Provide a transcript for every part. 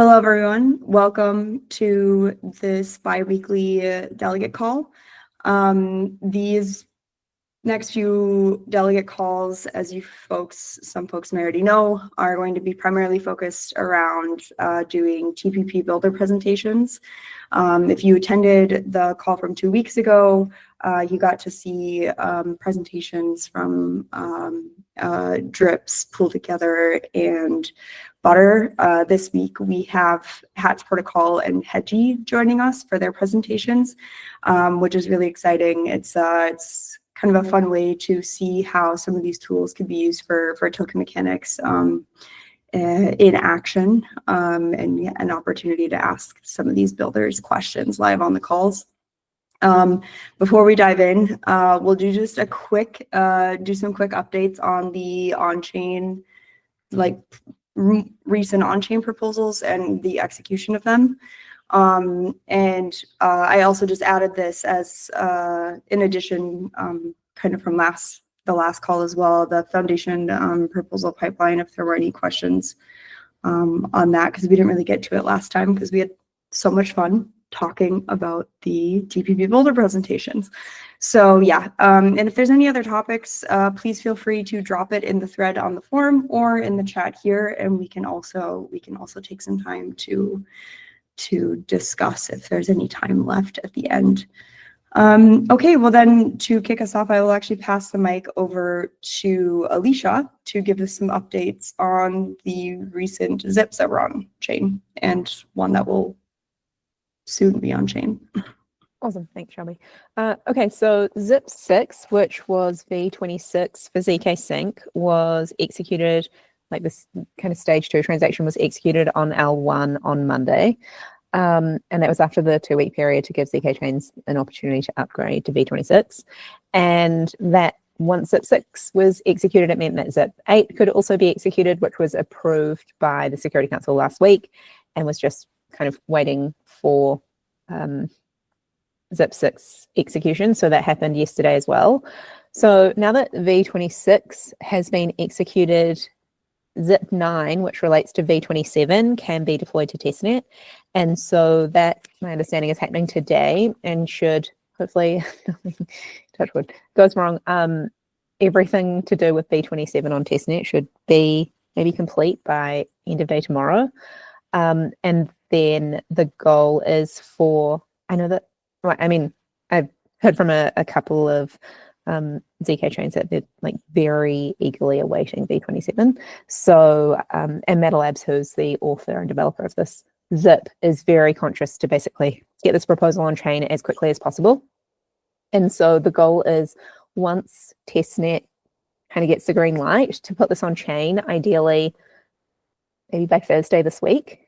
Hello, everyone. Welcome to this bi-weekly delegate call. These next few delegate calls, as some folks may already know, are going to be primarily focused around doing TPP Builder presentations. If you attended the call from 2 weeks ago, you got to see presentations from Drips, Pull Together, and Butter. This week we have Hatch Protocol and Hedgey joining us for their presentations, which is really exciting. It's kind of a fun way to see how some of these tools could be used for token mechanics in action, and an opportunity to ask some of these builders questions live on the calls. Before we dive in, we'll do just a quick, some quick updates on the on-chain, recent on-chain proposals and the execution of them. I also just added this as in addition, kind of from the last call as well, the foundation proposal pipeline, if there were any questions on that, because we didn't really get to it last time because we had so much fun talking about the TPP Builder presentations. So yeah, and if there's any other topics, please feel free to drop it in the thread on the forum or in the chat here, and we can also take some time to discuss if there's any time left at the end. Okay, well then, to kick us off, I will actually pass the mic over to Alicia to give us some updates on the recent zips that were on chain and one that will soon be on chain. Awesome, thanks, Shelby. Okay, so zip 6, which was V26 for ZKsync, was executed, like this kind of stage 2 transaction was executed on L1 on Monday. And that was after the 2-week period to give ZK chains an opportunity to upgrade to V26. And that once zip 6 was executed, it meant that zip 8 could also be executed, which was approved by the Security Council last week and was just kind of waiting for zip 6 execution. So that happened yesterday as well. So now that V26 has been executed, zip 9, which relates to V27, can be deployed to testnet. And so that, my understanding, is happening today and should hopefully, touch wood, goes wrong, everything to do with V27 on testnet should be maybe complete by end of day tomorrow. And then the goal is for, I know that, I mean, I've heard from a couple of ZK chains that they're like very eagerly awaiting V27. So, and Meta Labs, who's the author and developer of this zip, is very conscious to basically get this proposal on chain as quickly as possible. And so the goal is, once testnet kind of gets the green light, to put this on chain, ideally maybe by Thursday this week.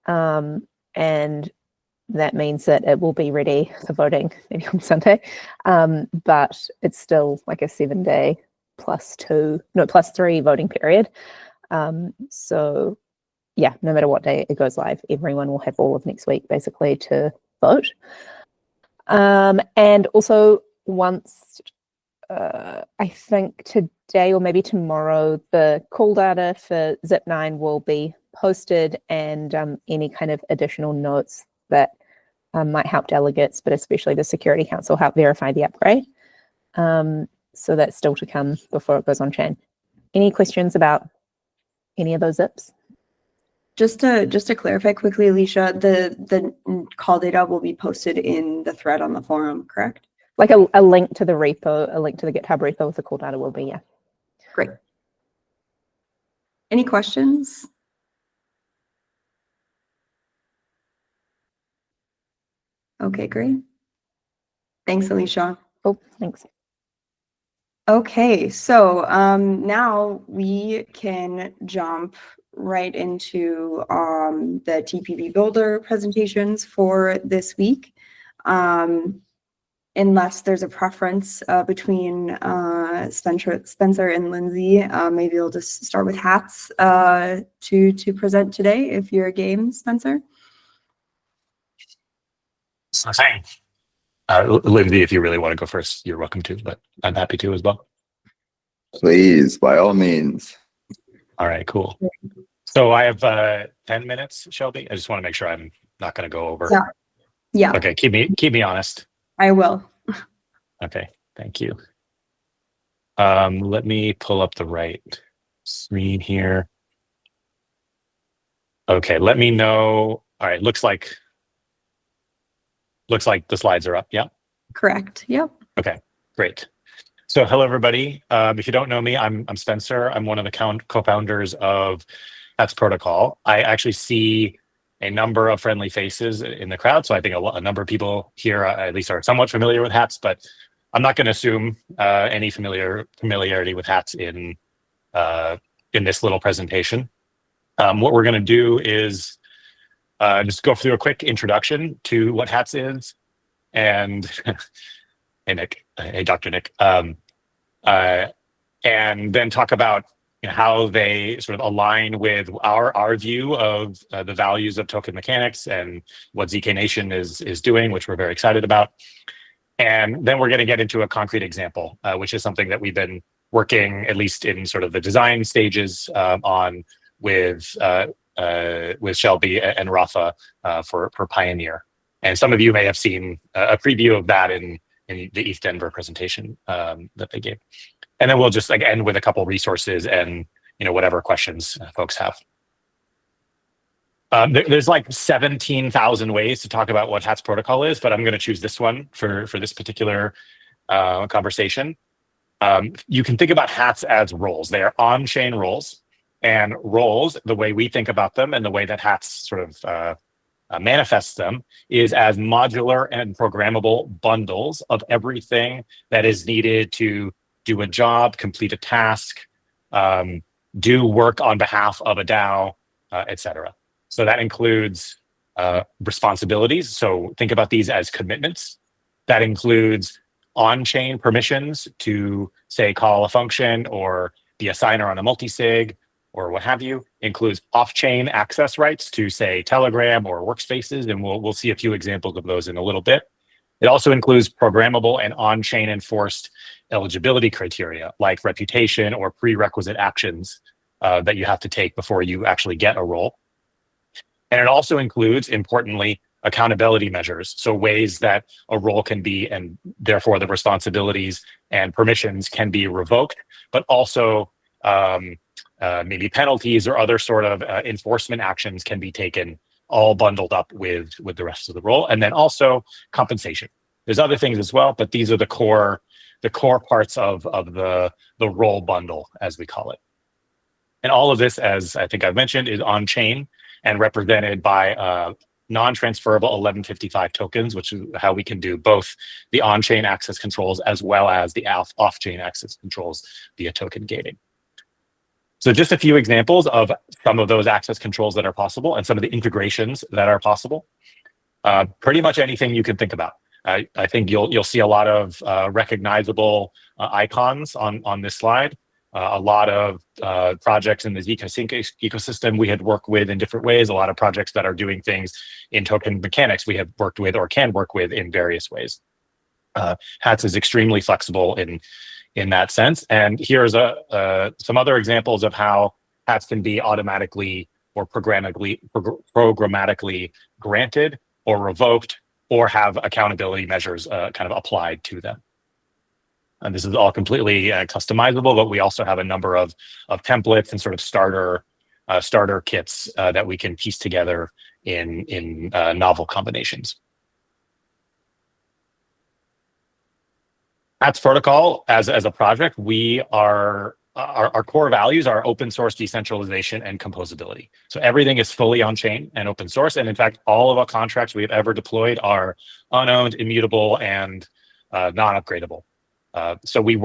And that means that it will be ready for voting maybe on Sunday. But it's still like a 7-day +3 voting period. So yeah, no matter what day it goes live, everyone will have all of next week basically to vote. And also once, I think today or maybe tomorrow, the call data for zip 9 will be posted, and any kind of additional notes that might help delegates, but especially the Security Council, help verify the upgrade. So that's still to come before it goes on chain. Any questions about any of those zips? Just to clarify quickly, Alicia, the call data will be posted in the thread on the forum, correct? Like a link to the repo, a link to the GitHub repo with the call data will be, yeah. Great. Any questions? Okay, great. Thanks, Alicia. Oh, thanks. Okay, so now we can jump right into the TPP Builder presentations for this week. Unless there's a preference between Spencer and Lindsay, maybe we'll just start with Hats to present today, if you're game, Spencer. Same. Lindsay, if you really want to go first, you're welcome to, but I'm happy to as well. Please, by all means. All right, cool. So I have 10 minutes, Shelby. I just want to make sure I'm not going to go over. Yeah. Yeah, Okay, keep me honest. I will. Okay, thank you. Let me pull up the right screen here. Okay, let me know. All right, looks like the slides are up. Yeah. Correct. Yep. Okay, great. So hello, everybody. If you don't know me, I'm Spencer. I'm one of the co-founders of HATS Protocol. I actually see a number of friendly faces in the crowd, so I think a number of people here at least are somewhat familiar with HATS, but I'm not going to assume any familiarity with HATS in this little presentation. What we're going to do is just go through a quick introduction to what HATS is, and hey Nick, hey Dr. Nick, and then talk about how they sort of align with our view of the values of token mechanics and what ZK Nation is doing, which we're very excited about. And then we're going to get into a concrete example, which is something that we've been working, at least in sort of the design stages, on with Shelby and Rafa for Pioneer. And some of you may have seen a preview of that in the East Denver presentation that they gave. And then we'll just end with a couple resources and whatever questions folks have. There's like 17,000 ways to talk about what HATS protocol is, but I'm going to choose this one for this particular conversation. You can think about HATS as roles. They are on-chain roles, and roles, the way we think about them and the way that HATS sort of manifests them is as modular and programmable bundles of everything that is needed to do a job, complete a task, do work on behalf of a DAO, etc. So that includes responsibilities. So think about these as commitments. That includes on-chain permissions to, say, call a function or be a signer on a multisig or what have you. Includes off-chain access rights to, say, Telegram or workspaces, and we'll see a few examples of those in a little bit. It also includes programmable and on-chain enforced eligibility criteria, like reputation or prerequisite actions that you have to take before you actually get a role. And it also includes, importantly, accountability measures, so ways that a role can be, and therefore the responsibilities and permissions can be revoked, but also maybe penalties or other sort of enforcement actions can be taken, all bundled up with the rest of the role. And then also compensation. There's other things as well, but these are the core parts of the role bundle, as we call it. And all of this, as I think I've mentioned, is on-chain and represented by non-transferable 1155 tokens, which is how we can do both the on-chain access controls as well as the off-chain access controls via token gating. So just a few examples of some of those access controls that are possible and some of the integrations that are possible. Pretty much anything you can think about. I think you'll see a lot of recognizable icons on this slide. A lot of projects in the ZKsync ecosystem we had worked with in different ways. A lot of projects that are doing things in token mechanics we have worked with or can work with in various ways. HATS is extremely flexible in that sense. And here's some other examples of how HATS can be automatically or programmatically granted or revoked or have accountability measures kind of applied to them. And this is all completely customizable, but we also have a number of templates and sort of starter kits that we can piece together in novel combinations. HATS protocol, as a project, our core values are open source, decentralization, and composability. So everything is fully on chain and open source. And in fact, all of our contracts we have ever deployed are unowned, immutable, and non-upgradable. So we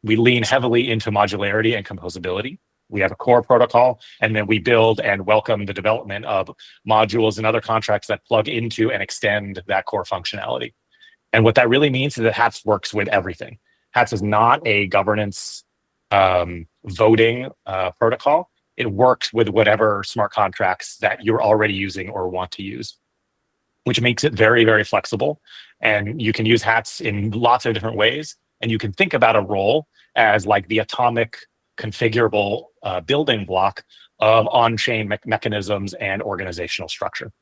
lean heavily into modularity and composability. We have a core protocol, and then we build and welcome the development of modules and other contracts that plug into and extend that core functionality. And what that really means is that HATS works with everything. HATS is not a governance voting protocol. It works with whatever smart contracts that you're already using or want to use, which makes it very, very flexible. And you can use HATS in lots of different ways. And you can think about a role as like the atomic configurable building block of on-chain mechanisms and organizational structure.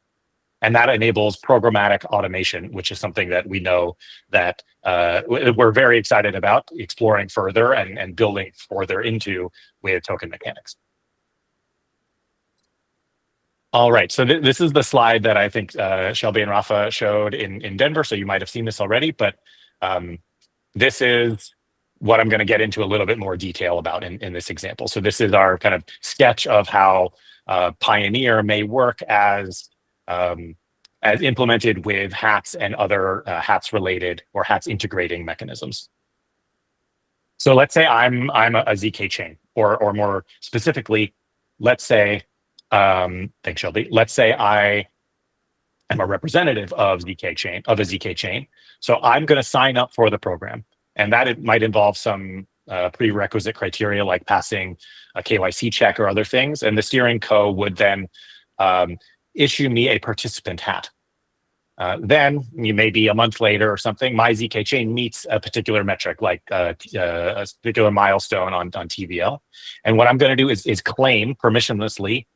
And that enables programmatic automation, which is something that we know that we're very excited about exploring further and building further into with token mechanics. All right, so this is the slide that I think Shelby and Rafa showed in Denver, so you might have seen this already, but this is what I'm going to get into a little bit more detail about in this example. So this is our kind of sketch of how Pioneer may work as implemented with hats and other hats related or hats integrating mechanisms. So let's say I'm a ZK chain, or more specifically, let's say, thanks Shelby. Let's say I am a representative of a ZK chain. So I'm going to sign up for the program, and that it might involve some prerequisite criteria like passing a KYC check or other things. And the steering co would then issue me a participant hat. Then maybe a month later or something, my ZK chain meets a particular metric, like a particular milestone on TVL. And what I'm going to do is claim permissionlessly,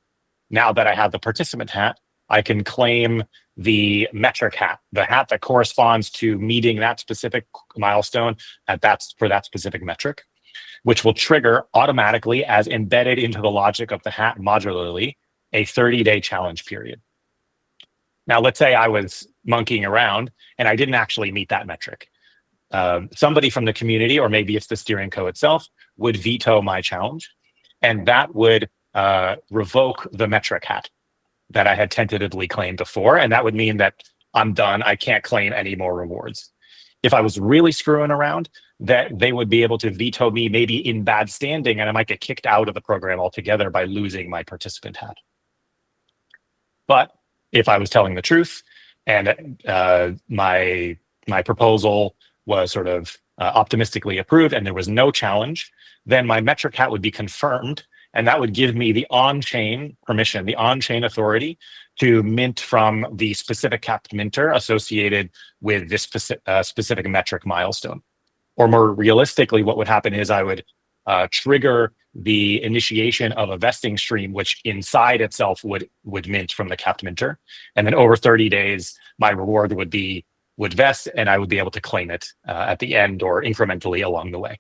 now that I have the participant hat, I can claim the metric hat, the hat that corresponds to meeting that specific milestone for that specific metric, which will trigger automatically, as embedded into the logic of the hat modularly, a 30-day challenge period. Now, let's say I was monkeying around and I didn't actually meet that metric. Somebody from the community, or maybe it's the steering co itself, would veto my challenge, and that would revoke the metric hat that I had tentatively claimed before, and that would mean that I'm done. I can't claim any more rewards. If I was really screwing around, that they would be able to veto me maybe in bad standing, and I might get kicked out of the program altogether by losing my participant hat. But if I was telling the truth and my proposal was sort of optimistically approved and there was no challenge, then my metric hat would be confirmed, and that would give me the on-chain permission, the on-chain authority to mint from the specific capped minter associated with this specific metric milestone. Or more realistically, what would happen is I would trigger the initiation of a vesting stream, which inside itself would mint from the capped minter. And then over 30 days, my reward would vest, and I would be able to claim it at the end or incrementally along the way.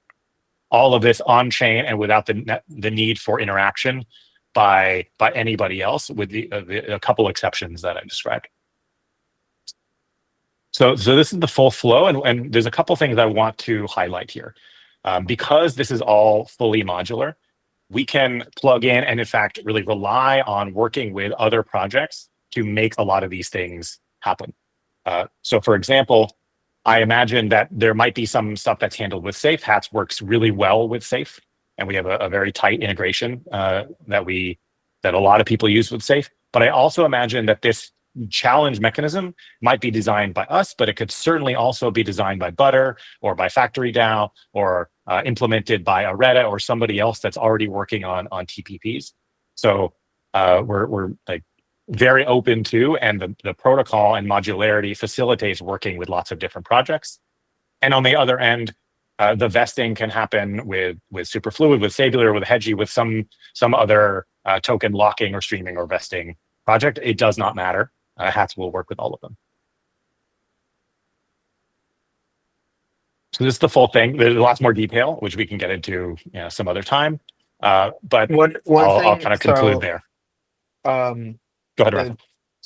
All of this on chain and without the need for interaction by anybody else, with a couple exceptions that I described. So this is the full flow, and there's a couple things I want to highlight here. Because this is all fully modular, we can plug in and in fact really rely on working with other projects to make a lot of these things happen. So for example, I imagine that there might be some stuff that's handled with Safe. Hats works really well with Safe, and we have a very tight integration that a lot of people use with Safe. But I also imagine that this challenge mechanism might be designed by us, but it could certainly also be designed by Butter or by Factory DAO or implemented by Areta or somebody else that's already working on TPPs. So we're like very open to, and the protocol and modularity facilitates working with lots of different projects. And on the other end, the vesting can happen with Superfluid, with Sabular, with Hedgey, with some other token locking or streaming or vesting project. It does not matter. Hats will work with all of them. So this is the full thing. There's lots more detail, which we can get into some other time. But I'll kind of conclude there. Go ahead,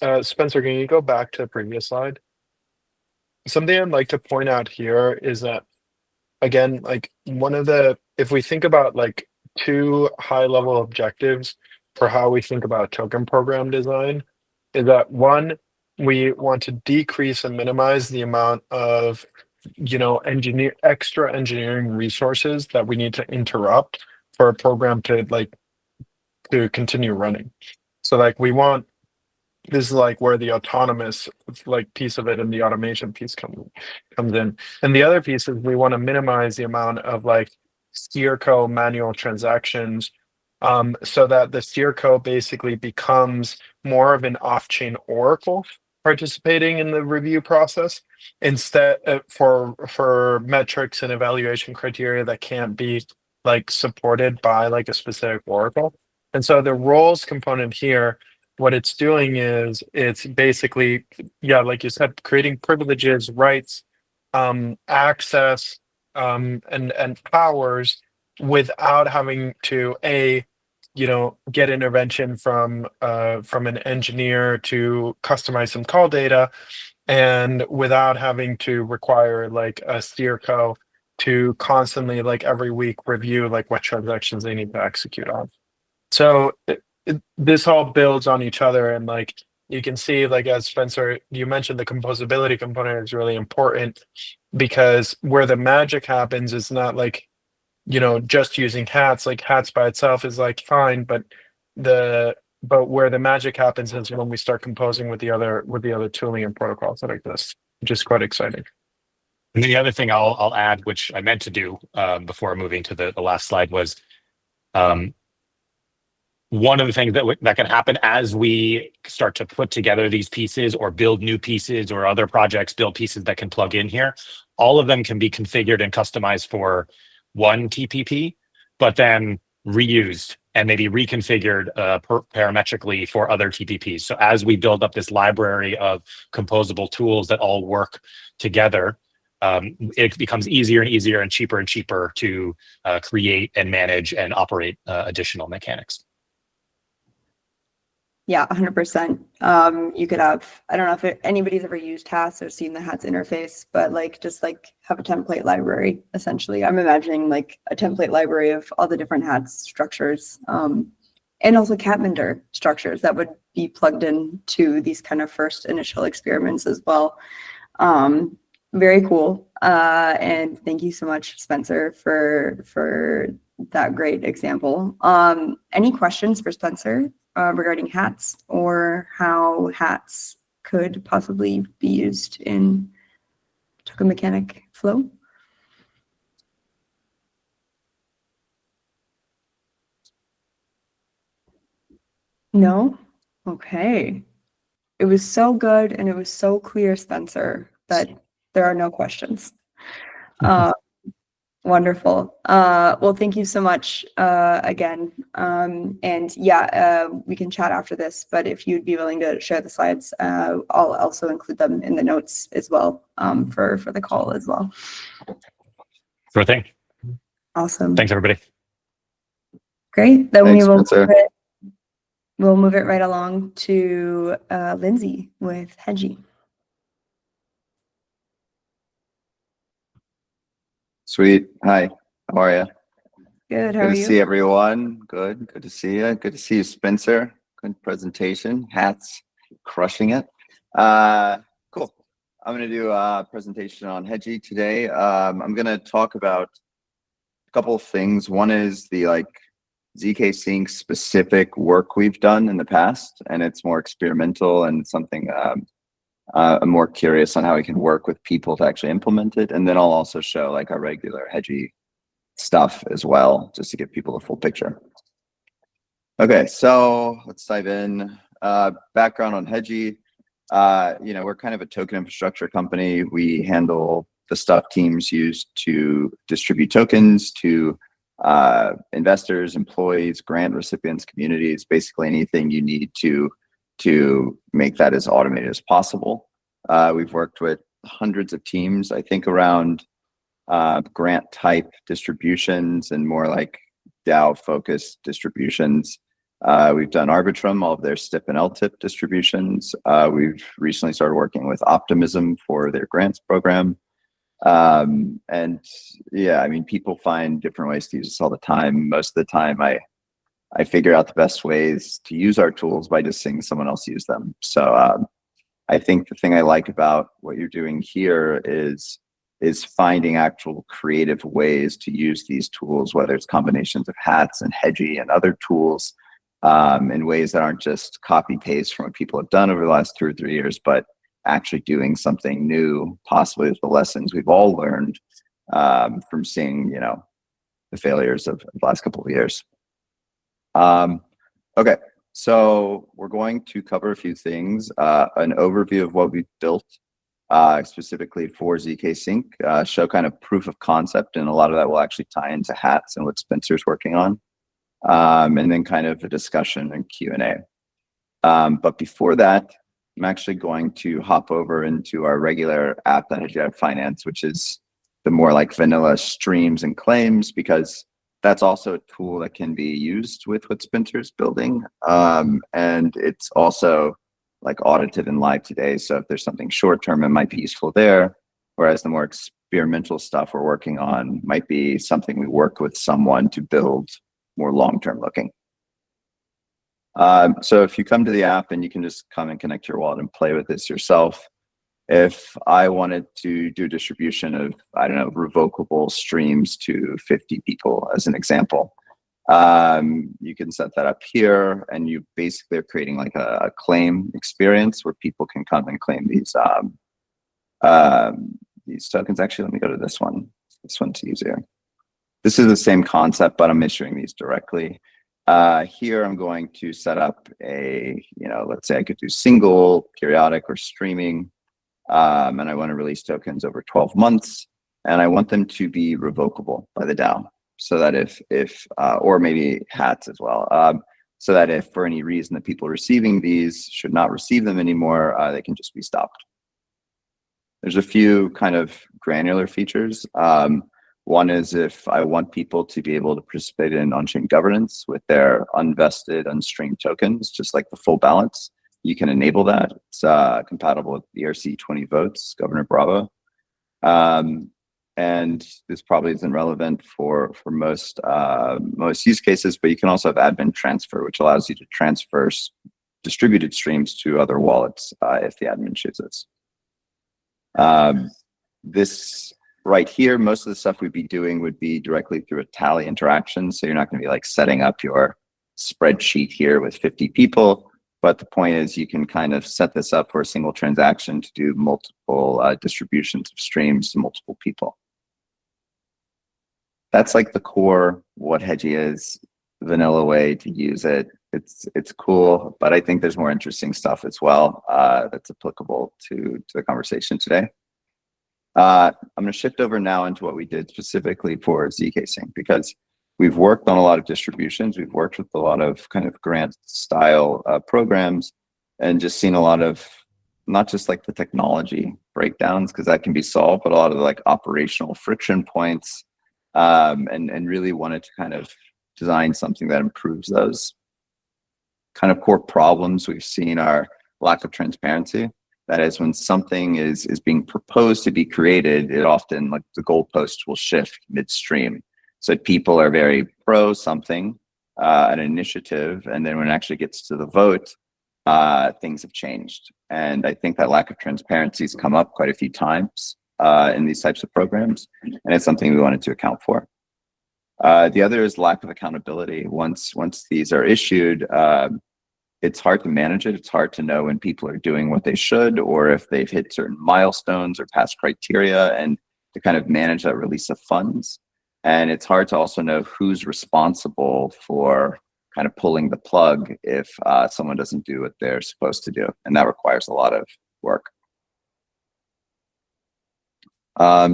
Ryan. Spencer, can you go back to the previous slide? Something I'd like to point out here is that, again, like if we think about like two high-level objectives for how we think about token program design, is that one, we want to decrease and minimize the amount of extra engineering resources that we need to interrupt for a program to continue running. So like this is like where the autonomous piece of it and the automation piece comes in. And the other piece is we want to minimize the amount of steer co manual transactions, so that the steer co basically becomes more of an off-chain oracle participating in the review process, instead for metrics and evaluation criteria that can't be supported by a specific oracle. And so the roles component here, what it's doing is it's basically, yeah, like you said, creating privileges, rights, access, and powers without having to get intervention from an engineer to customize some call data, and without having to require like a steer co to constantly, like every week, review like what transactions they need to execute on. So this all builds on each other, and like you can see, like as Spencer, you mentioned, the composability component is really important, because where the magic happens is not like, just using hats. Like hats by itself is like fine, but where the magic happens is when we start composing with the other tooling and protocols that exist, which is quite exciting. And the other thing I'll add, which I meant to do before moving to the last slide, was one of the things that can happen as we start to put together these pieces or build new pieces, or other projects build pieces that can plug in here. All of them can be configured and customized for one TPP, but then reused and maybe reconfigured parametrically for other TPPs. So as we build up this library of composable tools that all work together, it becomes easier and easier and cheaper to create and manage and operate additional mechanics. Yeah, 100%. You could have, I don't know if anybody's ever used hats or seen the hats interface, but like just like have a template library, essentially. I'm imagining like a template library of all the different hats structures, and also Catminder structures that would be plugged in to these kind of first initial experiments as well. Very cool. And thank you so much, Spencer, for that great example. Any questions for Spencer regarding hats, or how hats could possibly be used in token mechanic flow? No? Okay. It was so good and it was so clear, Spencer, that there are no questions. Wonderful. Well, thank you so much again. And yeah, we can chat after this, but if you'd be willing to share the slides, I'll also include them in the notes as well, for the call as well. Sure thing. Awesome. Thanks, everybody. Great. Then Thanks, we will Spencer. we'll move it right along to Lindsay with Hedgey. Sweet. Hi. How are you? Good. How Good are to you? see everyone. Good. Good to see you. Good to see you, Spencer. Good presentation. Hats, crushing it. Cool. I'm going to do a presentation on Hedgey today. I'm going to talk about a couple of things. One is the ZKsync specific work we've done in the past, and it's more experimental and something I'm more curious on how we can work with people to actually implement it. And then I'll also show like our regular Hedgey stuff as well, just to give people the full picture. Okay, so let's dive in. Background on Hedgey. We're kind of a token infrastructure company. We handle the stuff teams use to distribute tokens to investors, employees, grant recipients, communities, basically anything you need to make that as automated as possible. We've worked with hundreds of teams, I think, around grant type distributions and more like DAO focused distributions. We've done Arbitrum, all of their STIP and LTIP distributions. We've recently started working with Optimism for their grants program. And yeah, I mean, people find different ways to use this all the time. Most of the time I figure out the best ways to use our tools by just seeing someone else use them. So I think the thing I like about what you're doing here is finding actual creative ways to use these tools, whether it's combinations of hats and Hedgey and other tools, in ways that aren't just copy paste from what people have done over the last 2 or 3 years, but actually doing something new, possibly with the lessons we've all learned from seeing, the failures of the last couple of years. Okay, so we're going to cover a few things. An overview of what we've built specifically for ZKsync, show kind of proof of concept, and a lot of that will actually tie into hats and what Spencer's working on. and then kind of a discussion and Q&A. But before that, I'm actually going to hop over into our regular app that Hedgey Finance, which is the more like vanilla streams and claims, because that's also a tool that can be used with what Spencer's building. And it's also like audited and live today. So if there's something short-term, it might be useful there. Whereas the more experimental stuff we're working on might be something we work with someone to build more long-term looking. So if you come to the app, and you can just come and connect your wallet and play with this yourself. If I wanted to do distribution of, I don't know, revocable streams to 50 people as an example, you can set that up here, and you basically are creating like a claim experience where people can come and claim these tokens. Actually, let me go to this one. This one's easier. This is the same concept, but I'm issuing these directly. Here I'm going to set up a, let's say I could do single, periodic, or streaming, and I want to release tokens over 12 months, and I want them to be revocable by the DAO, so that if or maybe hats as well, so that if for any reason the people receiving these should not receive them anymore, they can just be stopped. There's a few kind of granular features. One is if I want people to be able to participate in on-chain governance with their unvested, unstreamed tokens, just like the full balance, you can enable that. It's compatible with ERC20 votes, Governor Bravo. And this probably isn't relevant for most use cases, but you can also have admin transfer, which allows you to transfer distributed streams to other wallets if the admin chooses. This right here, most of the stuff we'd be doing would be directly through a tally interaction. So you're not going to be like setting up your spreadsheet here with 50 people. But the point is you can kind of set this up for a single transaction to do multiple distributions of streams to multiple people. That's like the core what Hedgey is, vanilla way to use it. It's cool, but I think there's more interesting stuff as well that's applicable to the conversation today. I'm going to shift over now into what we did specifically for ZKsync, because we've worked on a lot of distributions. We've worked with a lot of kind of grant style programs, and just seen a lot of not just like the technology breakdowns, because that can be solved, but a lot of the like operational friction points, and really wanted to kind of design something that improves those. Kind of core problems we've seen are lack of transparency. That is, when something is being proposed to be created, it often, like the goalpost will shift midstream. So people are very pro something, an initiative, and then when it actually gets to the vote, things have changed. And I think that lack of transparency has come up quite a few times in these types of programs, and it's something we wanted to account for. The other is lack of accountability. Once these are issued, it's hard to manage it. It's hard to know when people are doing what they should, or if they've hit certain milestones or passed criteria, and to kind of manage that release of funds. And it's hard to also know who's responsible for kind of pulling the plug if someone doesn't do what they're supposed to do. And that requires a lot of work.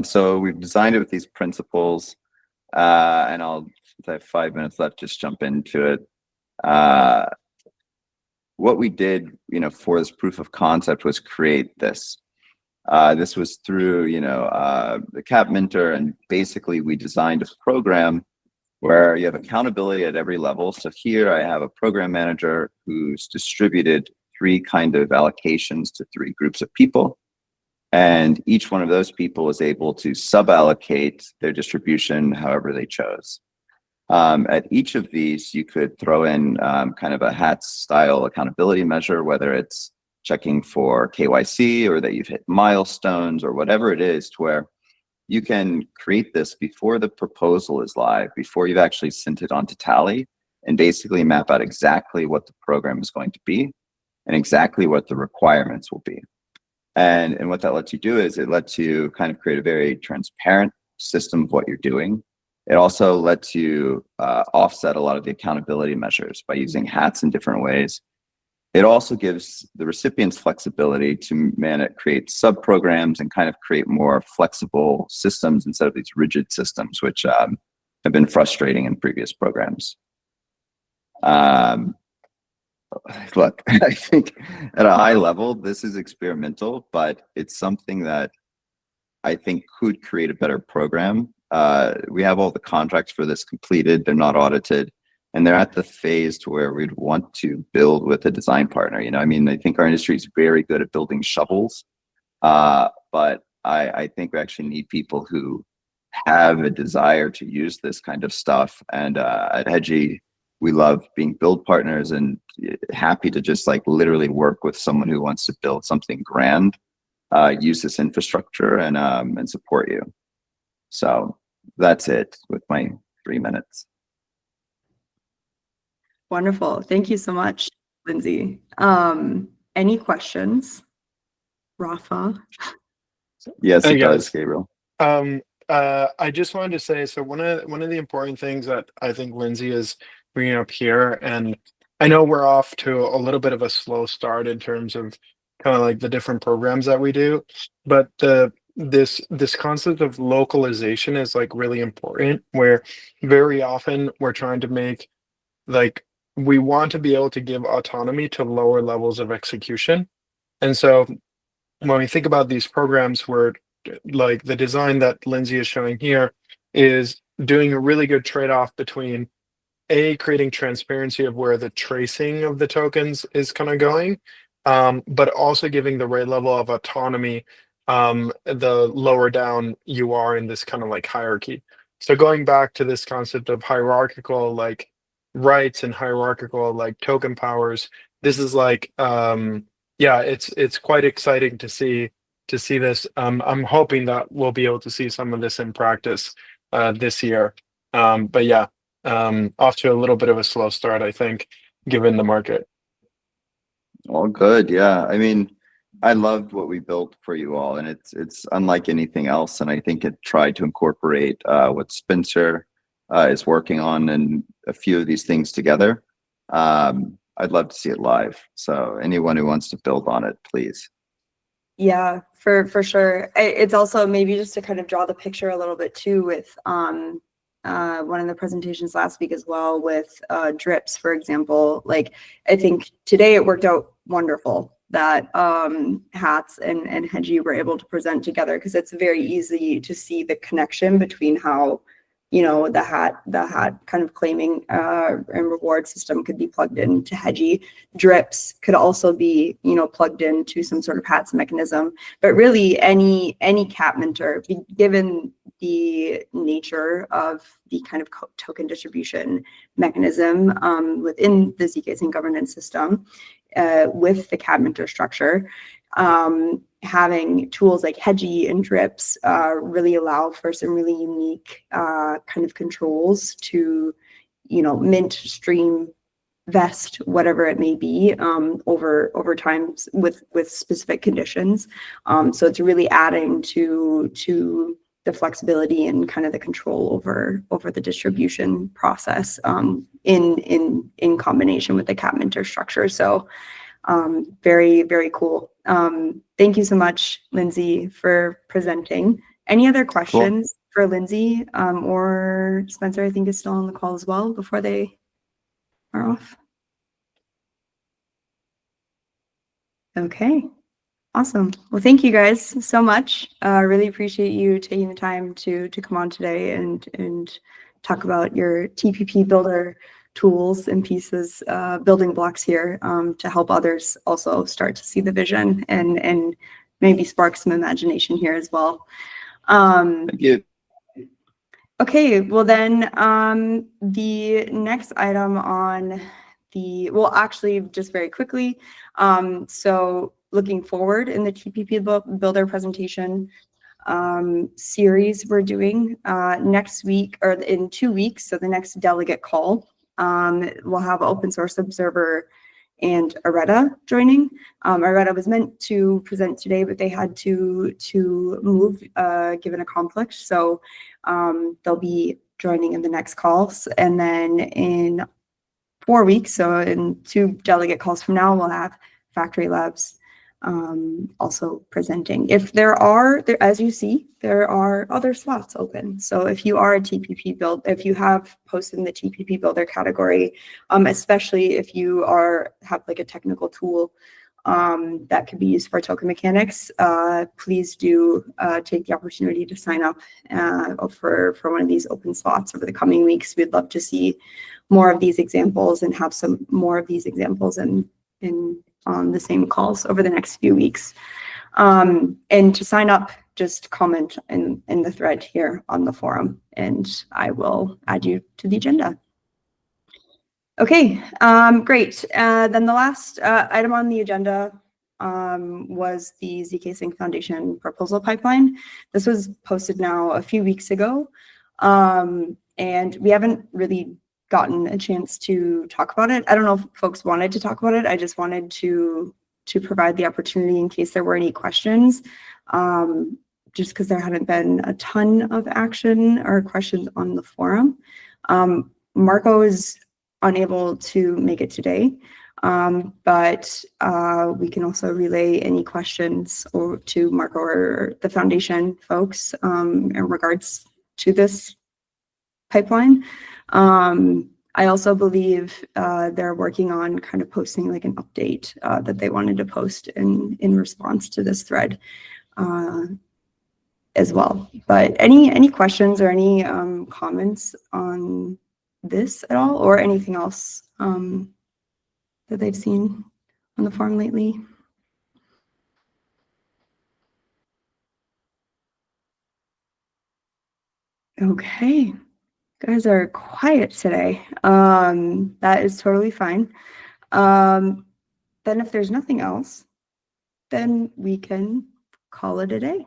So we've designed it with these principles, and since I have 5 minutes left, just jump into it. What we did, for this proof of concept was create this. This was through, the Cap Minter, and basically we designed a program where you have accountability at every level. So here I have a program manager who's distributed 3 kind of allocations to 3 groups of people. And each one of those people is able to sub-allocate their distribution however they chose. At each of these, you could throw in kind of a HATS-style accountability measure, whether it's checking for KYC or that you've hit milestones or whatever it is, to where you can create this before the proposal is live, before you've actually sent it on to Tally, and basically map out exactly what the program is going to be and exactly what the requirements will be. And what that lets you do is it lets you kind of create a very transparent system of what you're doing. It also lets you offset a lot of the accountability measures by using hats in different ways. It also gives the recipients flexibility to create sub-programs and kind of create more flexible systems instead of these rigid systems, which have been frustrating in previous programs. Look, I think at a high level, this is experimental, but it's something that I think could create a better program. We have all the contracts for this completed. They're not audited, and they're at the phase to where we'd want to build with a design partner. You know, I mean, I think our industry is very good at building shovels, but I think we actually need people who have a desire to use this kind of stuff. And at Hedgey, we love being build partners and happy to just like literally work with someone who wants to build something grand, use this infrastructure and support you. So that's it with my 3 minutes. Wonderful. Thank you so much, Lindsay. Any questions? Rafa? Yes, Hey, it does, guys. Gabriel. I just wanted to say, so one of the important things that I think Lindsay is bringing up here, and I know we're off to a little bit of a slow start in terms of kind of like the different programs that we do, but this concept of localization is like really important, where very often we're trying to make like we want to be able to give autonomy to lower levels of execution. And so when we think about these programs where like the design that Lindsay is showing here is doing a really good trade-off between creating transparency of where the tracing of the tokens is kind of going, but also giving the right level of autonomy the lower down you are in this kind of like hierarchy. So going back to this concept of hierarchical like rights and hierarchical like token powers, this is like yeah, it's quite exciting to see this. I'm hoping that we'll be able to see some of this in practice this year. But yeah, off to a little bit of a slow start, I think, given the market. All good. Yeah. I mean, I loved what we built for you all, and it's unlike anything else. And I think it tried to incorporate what Spencer is working on and a few of these things together. I'd love to see it live. So anyone who wants to build on it, please. Yeah, for sure. It's also maybe just to kind of draw the picture a little bit too with one of the presentations last week as well with drips, for example. Like I think today it worked out wonderful that Hats and Hedgey were able to present together, because it's very easy to see the connection between how, you know, the hat kind of claiming and reward system could be plugged into Hedgey. Drips could also be, you know, plugged into some sort of Hats mechanism. But really, any cap minter, given the nature of the kind of token distribution mechanism within the ZKsync governance system, with the cap minter structure, having tools like Hedgey and drips really allow for some really unique kind of controls to, you know, mint, stream, vest, whatever it may be, over time with specific conditions. So it's really adding to the flexibility and kind of the control over the distribution process in combination with the cap minter structure. So very, very cool. Thank you so much, Lindsay, for presenting. Any other questions for Lindsay or Spencer? I think is still on the call as well before they are off. Okay, awesome. Well, thank you guys so much. Really appreciate you taking the time to come on today and talk about your TPP Builder tools and pieces, building blocks here to help others also start to see the vision and maybe spark some imagination here as well. Thank you. Okay, well then the next item on the, well, actually just very quickly, so looking forward in the TPP Builder presentation series we're doing next week, or in 2 weeks, so the next delegate call, we'll have Open Source Observer and Areta joining. Areta was meant to present today, but they had to move given a conflict. So they'll be joining in the next calls. And then in 4 weeks, so in 2 delegate calls from now, we'll have Factory Labs also presenting. If there are, as you see, there are other slots open. So if you are a TPP build, if you have posted in the TPP Builder category, especially if you have like a technical tool that could be used for token mechanics, please do take the opportunity to sign up for one of these open slots over the coming weeks. We'd love to see more of these examples and have some more of these examples on the same calls over the next few weeks. And to sign up, just comment in the thread here on the forum, and I will add you to the agenda. Okay, great. Then the last item on the agenda was the ZKsync Foundation proposal pipeline. This was posted now a few weeks ago, and we haven't really gotten a chance to talk about it. I don't know if folks wanted to talk about it. I just wanted to provide the opportunity in case there were any questions, just because there hadn't been a ton of action or questions on the forum. Marco is unable to make it today, but we can also relay any questions to Marco or the foundation folks in regards to this pipeline. I also believe they're working on kind of posting like an update that they wanted to post in response to this thread as well. But any questions or any comments on this at all, or anything else that they've seen on the forum lately? Okay, you guys are quiet today. That is totally fine. Then if there's nothing else, then we can call it a day.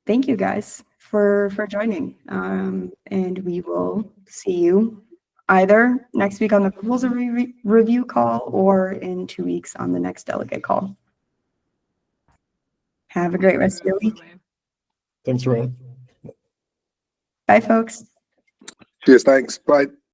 Thank you guys for joining, and we will see you either next week on the proposal review call or in 2 weeks on the next delegate call. Have a great rest of your week. Thanks, Ryan. Bye, folks. Cheers, thanks. Bye.